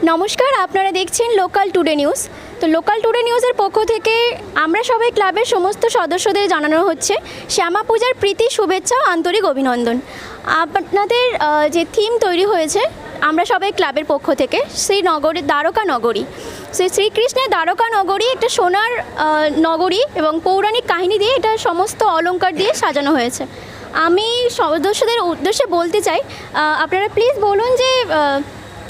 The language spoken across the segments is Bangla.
নমস্কার, আপনারা দেখছেন লোকাল টুডে নিউজ। তো লোকাল টুডে নিউজের পক্ষ থেকে আমরা সবাই ক্লাবের সমস্ত সদস্যদের জানানো হচ্ছে শ্যামা পূজার প্রীতি, শুভেচ্ছা ও আন্তরিক অভিনন্দন। আপনাদের যে থিম তৈরি হয়েছে আমরা সবাই ক্লাবের পক্ষ থেকে শ্রীনগরের দ্বারকা নগরী, শ্রীকৃষ্ণের দ্বারকা নগরী একটা সোনার নগরী এবং পৌরাণিক কাহিনী দিয়ে এটা সমস্ত অলংকার দিয়ে সাজানো হয়েছে। আমি সদস্যদের উদ্দেশ্যে বলতে চাই, আপনারা প্লিজ বলুন যে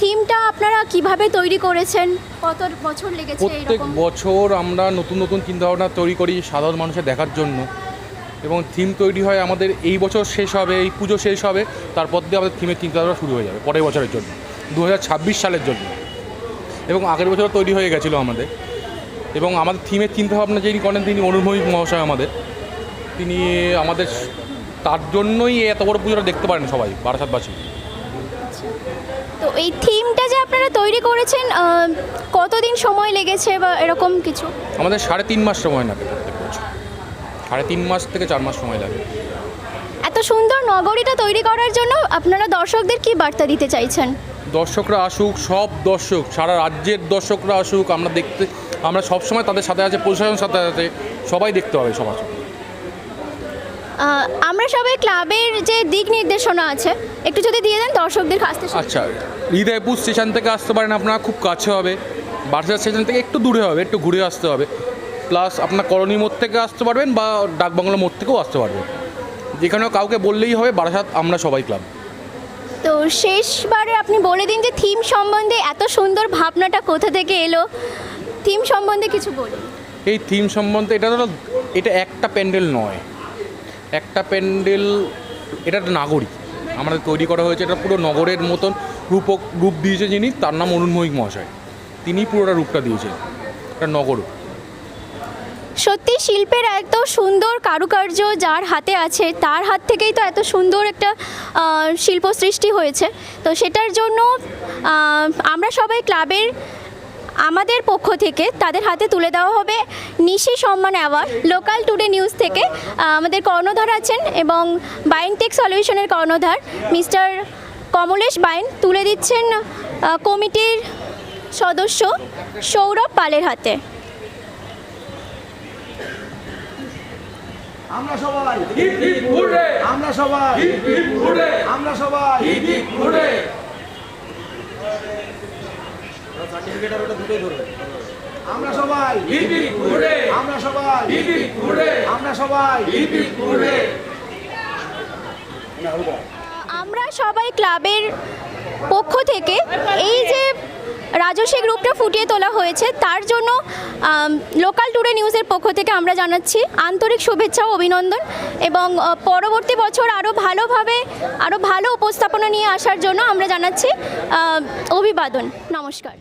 থিমটা আপনারা কিভাবে তৈরি করেছেন, কত বছর লেগেছে? প্রত্যেক বছর আমরা নতুন নতুন চিন্তাভাবনা তৈরি করি সাধারণ মানুষের দেখার জন্য, এবং থিম তৈরি হয় আমাদের এই বছর শেষ হবে, এই পুজো শেষ হবে, তারপর দিয়ে আমাদের থিমের চিন্তাভাবনা শুরু হয়ে যাবে পরের বছরের জন্য, 2026 সালের জন্য। এবং আগের বছর তৈরি হয়ে গেছিলো আমাদের। এবং আমাদের থিমের চিন্তাভাবনা যিনি করেন তিনি অনুভবিক মহাশয় আমাদের, তিনি আমাদের তার জন্যই এত বড় পুজোটা দেখতে পারেন সবাই বারাসাতবাসী। তো এই থিমটা যে আপনারা তৈরি করেছেন কতদিন সময় লেগেছে বা এরকম কিছু? আমাদের 3.5 মাস সময় লাগে প্রত্যেক বছর, 3.5 মাস থেকে 4 মাস সময় লাগে। এত সুন্দর নগরীটা তৈরি করার জন্য আপনারা দর্শকদের কি বার্তা দিতে চাইছেন? দর্শকরা আসুক, সব দর্শক, সারা রাজ্যের দর্শকরা আসুক, আমরা সবসময় তাদের সাথে আছে, প্রশাসনের সাথে আছে, সবাই দেখতে হবে সবার। আমরা সবাই ক্লাবের যে দিক নির্দেশনা আছে একটু যদি দিয়ে দেন দর্শকদের কাছ থেকে। আচ্ছা, হৃদয়পুর স্টেশন থেকে আসতে পারেন আপনারা, খুব কাছে হবে। বারাসাত স্টেশন থেকে একটু দূরে হবে, একটু ঘুরে আসতে হবে। প্লাস আপনার কলোনি মোড় থেকে আসতে পারবেন বা ডাকবাংলা মোড় থেকেও আসতে পারবেন, যেখানেও কাউকে বললেই হবে বারাসাত আমরা সবাই ক্লাব। তো শেষবারে আপনি বলে দিন যে থিম সম্বন্ধে এত সুন্দর ভাবনাটা কোথা থেকে এলো, থিম সম্বন্ধে কিছু বলুন। এই থিম সম্বন্ধে এটা একটা প্যান্ডেল নয়, একটা প্যান্ডেল, এটা একটা নাগরিক আমাদের তৈরি করা হয়েছে। এটা পুরো নগরের মতন রূপ দিয়েছে যিনি, তার নাম অনুভবিক মহাশয়, তিনি পুরোটা রূপটা দিয়েছেন। এটা নগর। সত্যি শিল্পের এত সুন্দর কারুকার্য যার হাতে আছে তার হাত থেকেই তো এত সুন্দর একটা শিল্প সৃষ্টি হয়েছে। তো সেটার জন্য আমরা সবাই ক্লাবের আমাদের পক্ষ থেকে তাদের হাতে তুলে দেওয়া হবে নিশি সম্মান অ্যাওয়ার্ড। লোকাল টুডে নিউজ থেকে আমাদের কর্ণধার আছেন এবং বাইনটেক সলিউশনের কর্ণধার মিস্টার কমলেশ বাইন তুলে দিচ্ছেন কমিটির সদস্য সৌরভ পালের হাতে। আমরা সবাই হিপ হিপ হুররে, আমরা সবাই হিপ হিপ হুররে, আমরা সবাই হিপ হিপ হুররে। সার্টিফিকেট আর ওটা দুটোই ধরবে। আমরা সবাই হিপ হিপ হুররে, আমরা সবাই হিপ হিপ হুররে, আমরা সবাই হিপ হিপ হুররে। আমরা সবাই ক্লাবের পক্ষ থেকে এই যে রাজস্বিক রূপটা ফুটিয়ে তোলা হয়েছে তার জন্য লোকাল টুডে নিউজের পক্ষ থেকে আমরা জানাচ্ছি আন্তরিক শুভেচ্ছা ও অভিনন্দন, এবং পরবর্তী বছর আরও ভালোভাবে আরও ভালো উপস্থাপনা নিয়ে আসার জন্য আমরা জানাচ্ছি অভিবাদন। নমস্কার।